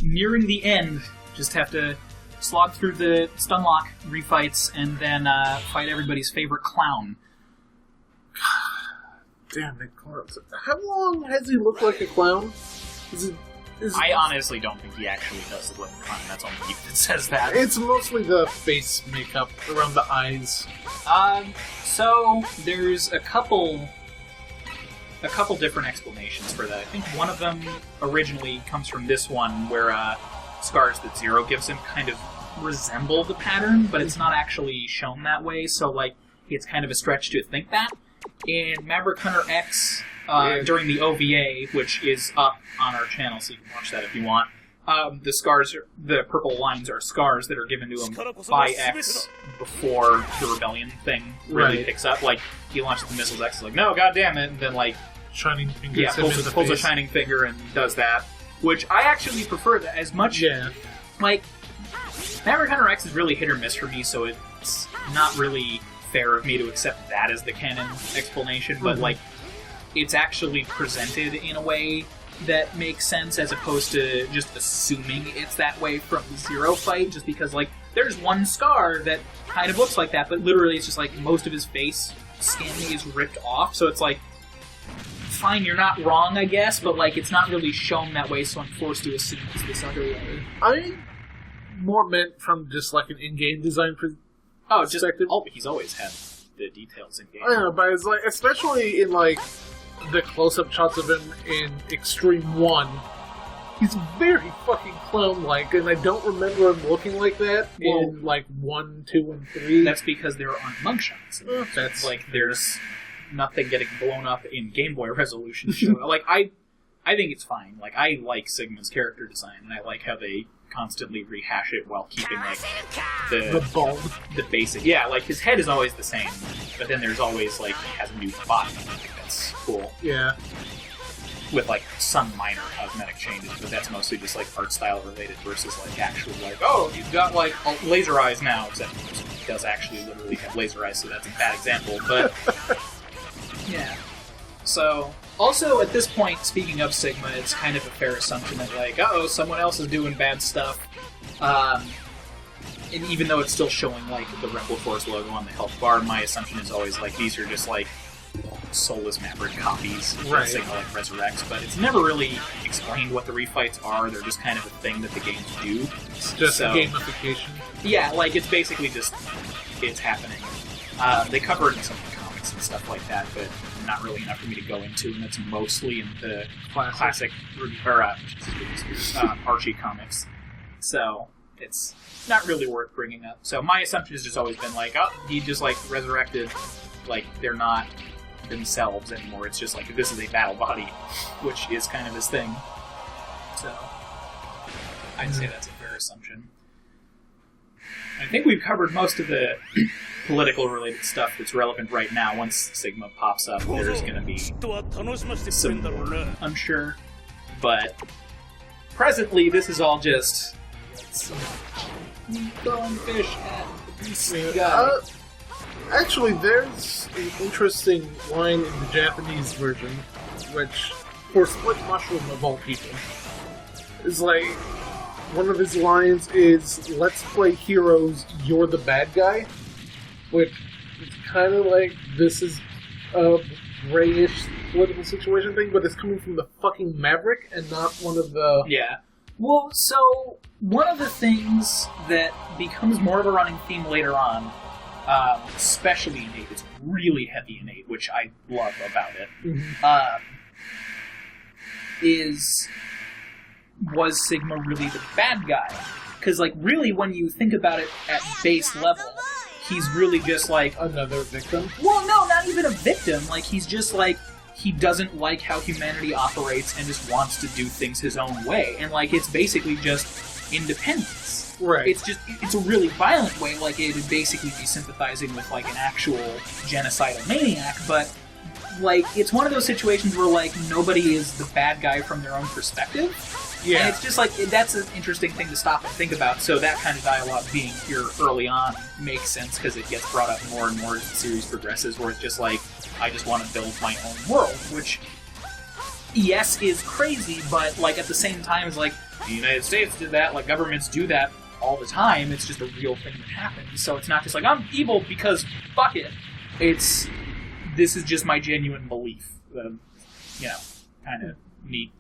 nearing the end. Just have to slog through the Stunlock refights and then fight everybody's favorite clown. Damn it, clowns. How long has he looked like a clown? I honestly don't think he actually does look like a clown. That's only you that says that. It's mostly the face makeup around the eyes. So there's a couple different explanations for that. I think one of them originally comes from this one, where scars that Zero gives him kind of resemble the pattern, but it's not actually shown that way, so like it's kind of a stretch to think that. In Maverick Hunter X, during the OVA, which is up on our channel, so you can watch that if you want, the scars, the purple lines are scars that are given to him by X before the rebellion thing really picks up. Like, he launches the missiles, X is like, no, goddamn it, and then like... Shining finger pulls a shining finger and does that. Which I actually prefer that as much... Yeah. Like, Maverick Hunter X is really hit or miss for me, so it's not really fair of me to accept that as the canon explanation, but like, it's actually presented in a way that makes sense as opposed to just assuming it's that way from the Zero fight, just because like, there's one scar that kind of looks like that, but literally it's just like most of his face skin is ripped off, so it's like, fine, you're not wrong, I guess, but like, it's not really shown that way, so I'm forced to assume it's this other way. I more meant from just like an in-game design perspective. He's always had the details in game. I know, but it's like, especially in like the close-up shots of him in Extreme 1, he's very fucking clown-like, and I don't remember him looking like that in like 1, 2, and 3. That's because there aren't mugshots. That's like, there's nothing getting blown up in Game Boy resolution. Like, I think it's fine. Like, I like Sigma's character design, and I like how they constantly rehash it while keeping like the basic. Yeah, like his head is always the same, but then there's always like he has a new body. I think that's cool. Yeah. With like some minor cosmetic changes, but that's mostly just like art style related versus like actual like, oh, he's got like laser eyes now, except he does actually literally have laser eyes, so that's a bad example. But yeah. So, also, at this point, speaking of Sigma, it's kind of a fair assumption that, like, uh-oh, someone else is doing bad stuff. And even though it's still showing, like, the Rebel Force logo on the health bar, my assumption is always, like, these are just, like, soulless Maverick copies that Sigma, like, resurrects. But it's never really explained what the refights are. They're just kind of a thing that the games do. It's just gamification. Yeah, like, it's basically just, it's happening. They cover it in some of the comics and stuff like that, but not really enough for me to go into, and it's mostly in the classic Archie comics. So, it's not really worth bringing up. So my assumption has just always been like, oh, he just like resurrected, like they're not themselves anymore. It's just like, this is a battle body, which is kind of his thing. So, I'd say that's a fair assumption. I think we've covered most of the political-related stuff that's relevant right now. Once Sigma pops up, there's going to be some more, I'm sure. But presently, this is all just throwing fish at the guy. Actually, there's an interesting line in the Japanese version, which, for Split Mushroom of all people, is like, one of his lines is, "Let's play heroes, you're the bad guy," which is kind of like, this is a grayish political situation thing, but it's coming from the fucking Maverick and not one of the... Yeah. Well, so, one of the things that becomes more of a running theme later on, especially in 8, it's really heavy in 8, which I love about it, was Sigma really the bad guy? Because, like, really, when you think about it at base level, he's really just, like... Another victim? Well, no, not even a victim. Like, he's just, like, he doesn't like how humanity operates and just wants to do things his own way. And, like, it's basically just independence. Right. It's a really violent way. Like, it would basically be sympathizing with, like, an actual genocidal maniac, but... Like, it's one of those situations where, like, nobody is the bad guy from their own perspective. Yeah. And it's just, like, that's an interesting thing to stop and think about. So that kind of dialogue being here early on makes sense, because it gets brought up more and more as the series progresses, where it's just like, I just want to build my own world, which, yes, is crazy, but, like, at the same time, is like, the United States did that, like governments do that all the time. It's just a real thing that happens. So it's not just like, I'm evil because fuck it. This is just my genuine belief. Kind of neat.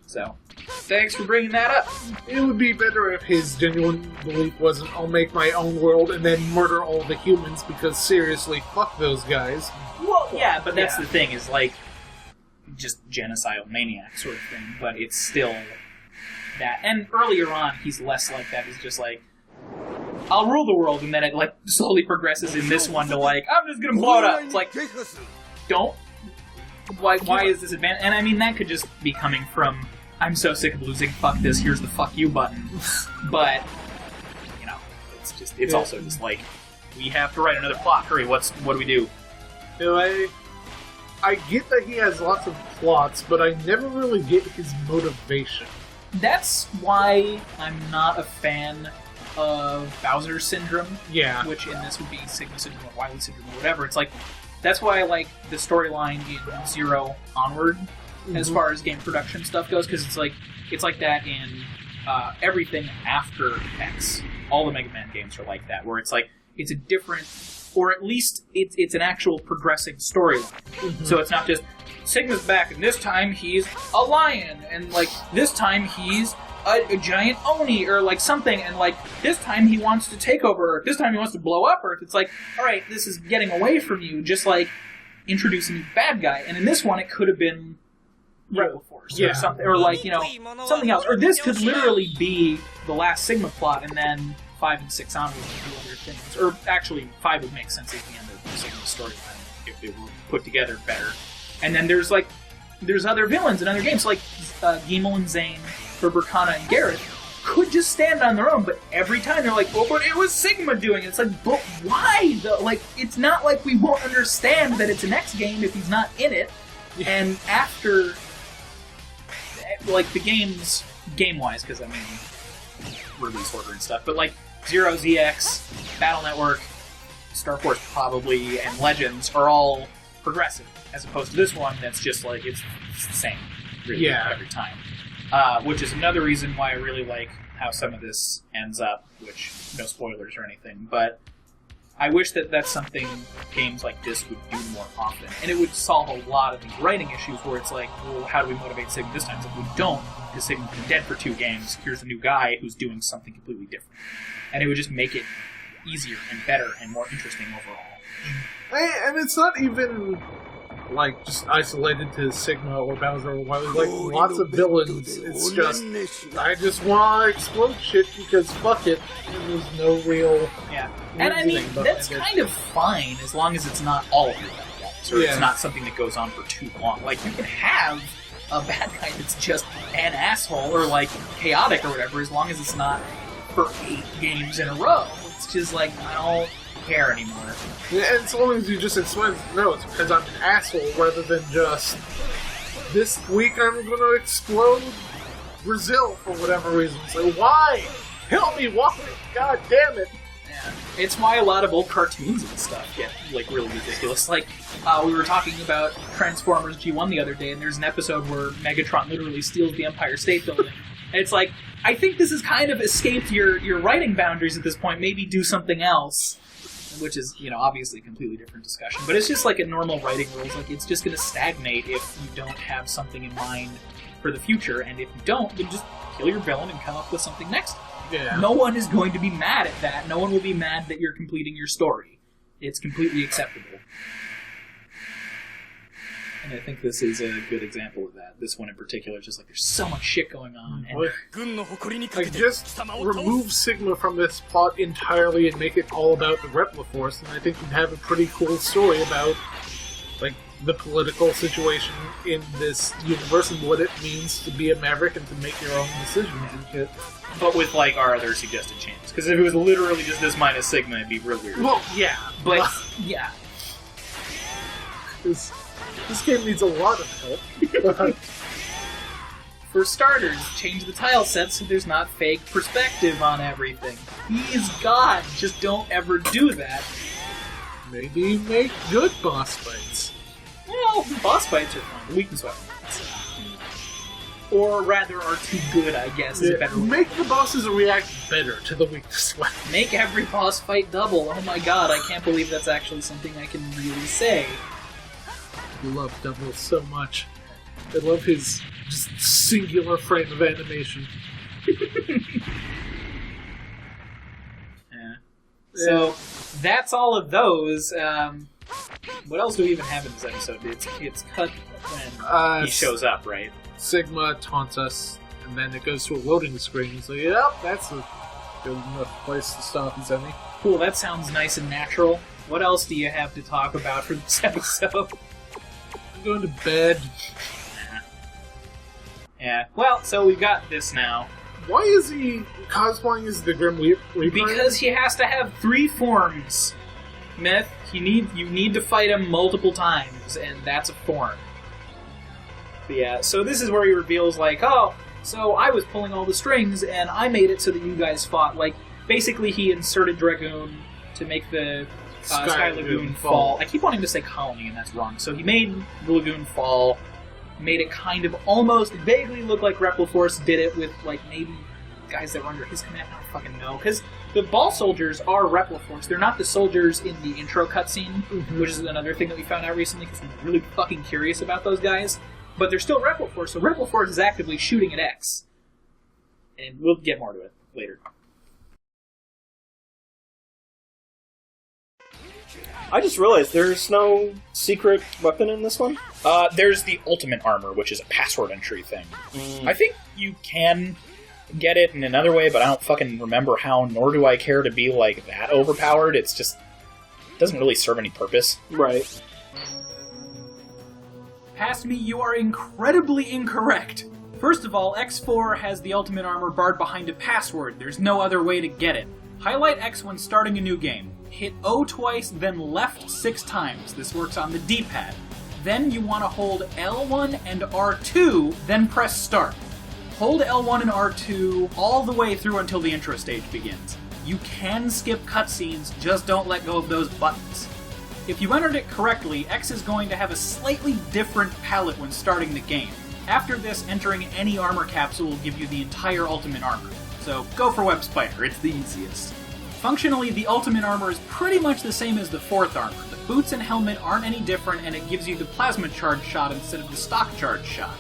So, thanks for bringing that up. It would be better if his genuine belief wasn't, I'll make my own world and then murder all the humans, because seriously, fuck those guys. Well, yeah, but that's the thing, is like, just genocidal maniac sort of thing, but it's still that. And earlier on, he's less like that. He's just like, I'll rule the world, and then it like slowly progresses in this one to like, I'm just gonna blow it up. It's like, don't. Why is this advantage? And I mean, that could just be coming from, I'm so sick of losing, fuck this, here's the fuck you button. But, it's also just like, we have to write another plot. Hurry, what do we do? I get that he has lots of plots, but I never really get his motivation. That's why I'm not a fan of Bowser Syndrome. Yeah. Which in this would be Sigma Syndrome or Wily Syndrome or whatever. It's like, that's why I like the storyline in Zero onward, as far as game production stuff goes, because it's like that in everything after X. All the Mega Man games are like that, where it's like, it's a different, or at least it's an actual progressing storyline. So it's not just, Sigma's back, and this time he's a lion, and like, this time he's a giant Oni, or like something, and like, this time he wants to take over Earth, this time he wants to blow up Earth. It's like, alright, this is getting away from you, just like, introduce a new bad guy. And in this one, it could have been Rebel Force, or something, or like, something else. Or this could literally be the last Sigma plot, and then 5 and 6 onward would do other things. Or actually, 5 would make sense at the end of the Sigma storyline, if it were put together better. And then there's other villains in other games, like Giemel and Zane, Berberkana and Gareth, could just stand on their own, but every time they're like, oh, but it was Sigma doing it. It's like, but why? Like, it's not like we won't understand that it's an X game if he's not in it. And after, like, the games, game-wise, because, I mean, release order and stuff, but, like, Zero, ZX, Battle Network, Star Force probably, and Legends are all progressive, as opposed to this one that's just, like, it's the same, really, every time. Which is another reason why I really like how some of this ends up, which, no spoilers or anything, but I wish that that's something games like this would do more often. And it would solve a lot of these writing issues where it's like, well, how do we motivate Sigma this time? It's like, we don't, because Sigma's been dead for 2 games. Here's a new guy who's doing something completely different. And it would just make it easier and better and more interesting overall. And it's not even, like, just isolated to Sigma or Bowser or Wily. Like, lots of villains, it's just, I just want to explode shit because fuck it. And there's no real... Yeah. And I mean, that's kind of fine as long as it's not all of your bad guys, or it's not something that goes on for too long. Like, you can have a bad guy that's just an asshole or, like, chaotic or whatever, as long as it's not for 8 games in a row. It's just like, I don't care anymore. Yeah, and as long as you just explain, no, it's because I'm an asshole, rather than just, this week I'm going to explode Brazil for whatever reason. It's like, why? Help me, why? God damn it. Yeah. It's why a lot of old cartoons and stuff get, like, really ridiculous. Like, we were talking about Transformers G1 the other day, and there's an episode where Megatron literally steals the Empire State Building. And it's like, I think this has kind of escaped your writing boundaries at this point. Maybe do something else. Which is, obviously a completely different discussion. But it's just like a normal writing rules. Like, it's just going to stagnate if you don't have something in mind for the future. And if you don't, then just kill your villain and come up with something next time. Yeah. No one is going to be mad at that. No one will be mad that you're completing your story. It's completely acceptable. And I think this is a good example of that. This one in particular is just like, there's so much shit going on. And like, just remove Sigma from this plot entirely and make it all about the Replica Force, and I think you'd have a pretty cool story about, like, the political situation in this universe and what it means to be a Maverick and to make your own decisions and shit. But with, like, our other suggested changes. Because if it was literally just this minus Sigma, it'd be real weird. Well, yeah. But, yeah. This game needs a lot of help. For starters, change the tile set so there's not fake perspective on everything. He is God, just don't ever do that. Maybe make good boss fights. Well, boss fights are fun. Weakness weapons. or rather are too good, I guess, is a better word. Make the bosses react better to the weakness weapon. Make every boss fight double. Oh my god, I can't believe that's actually something I can really say. I love Double so much. I love his just singular frame of animation. Yeah. So, that's all of those. What else do we even have in this episode? It's cut when he shows up, right? Sigma taunts us, and then it goes to a loading screen. So, yep, that's a good enough place to stop his enemy. Cool, that sounds nice and natural. What else do you have to talk about for this episode? I'm going to bed. Yeah, well, so we've got this now. Why is he cosplaying as the Grim Reaper? Because he has to have 3 forms. Myth, you need to fight him multiple times, and that's a form. But yeah, so this is where he reveals, like, oh, so I was pulling all the strings, and I made it so that you guys fought. Like, basically he inserted Dragoon to make the Sky Lagoon fall. I keep wanting to say Colony, and that's wrong. So he made the Lagoon fall, made it kind of almost vaguely look like Repliforce did it with, like, maybe guys that were under his command. I don't fucking know. Because the ball soldiers are Repliforce. They're not the soldiers in the intro cutscene, which is another thing that we found out recently because I'm really fucking curious about those guys. But they're still Repliforce, so Repliforce is actively shooting at X. And we'll get more to it later. I just realized there's no secret weapon in this one. There's the ultimate armor, which is a password entry thing. I think you can get it in another way, but I don't fucking remember how, nor do I care to be, like, that overpowered. It's just... it doesn't really serve any purpose. Right. Past me, you are incredibly incorrect. First of all, X4 has the ultimate armor barred behind a password. There's no other way to get it. Highlight X when starting a new game. Hit O twice, then left 6 times. This works on the D-pad. Then you want to hold L1 and R2, then press start. Hold L1 and R2 all the way through until the intro stage begins. You can skip cutscenes, just don't let go of those buttons. If you entered it correctly, X is going to have a slightly different palette when starting the game. After this, entering any armor capsule will give you the entire ultimate armor. So go for Web Spider, it's the easiest. Functionally, the ultimate armor is pretty much the same as the 4th armor. The boots and helmet aren't any different, and it gives you the plasma charge shot instead of the stock charge shot.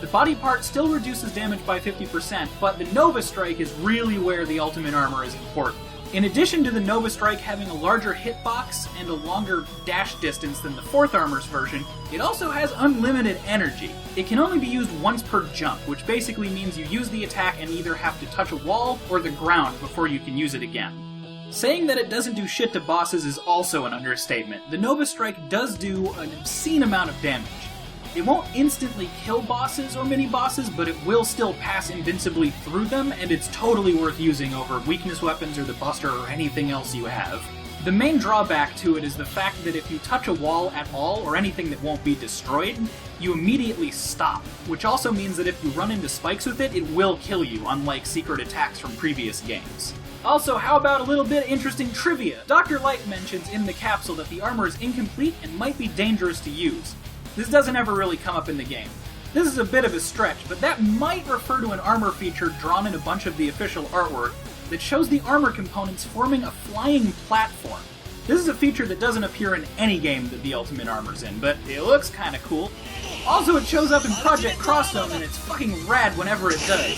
The body part still reduces damage by 50%, but the Nova Strike is really where the ultimate armor is important. In addition to the Nova Strike having a larger hitbox and a longer dash distance than the 4th armor's version, it also has unlimited energy. It can only be used once per jump, which basically means you use the attack and either have to touch a wall or the ground before you can use it again. Saying that it doesn't do shit to bosses is also an understatement. The Nova Strike does do an obscene amount of damage. It won't instantly kill bosses or mini-bosses, but it will still pass invincibly through them, and it's totally worth using over weakness weapons or the Buster or anything else you have. The main drawback to it is the fact that if you touch a wall at all, or anything that won't be destroyed, you immediately stop, which also means that if you run into spikes with it, it will kill you, unlike secret attacks from previous games. Also, how about a little bit of interesting trivia? Dr. Light mentions in the capsule that the armor is incomplete and might be dangerous to use. This doesn't ever really come up in the game. This is a bit of a stretch, but that might refer to an armor feature drawn in a bunch of the official artwork that shows the armor components forming a flying platform. This is a feature that doesn't appear in any game that the Ultimate Armor's in, but it looks kinda cool. Also, it shows up in Project Crosszone, and it's fucking rad whenever it does.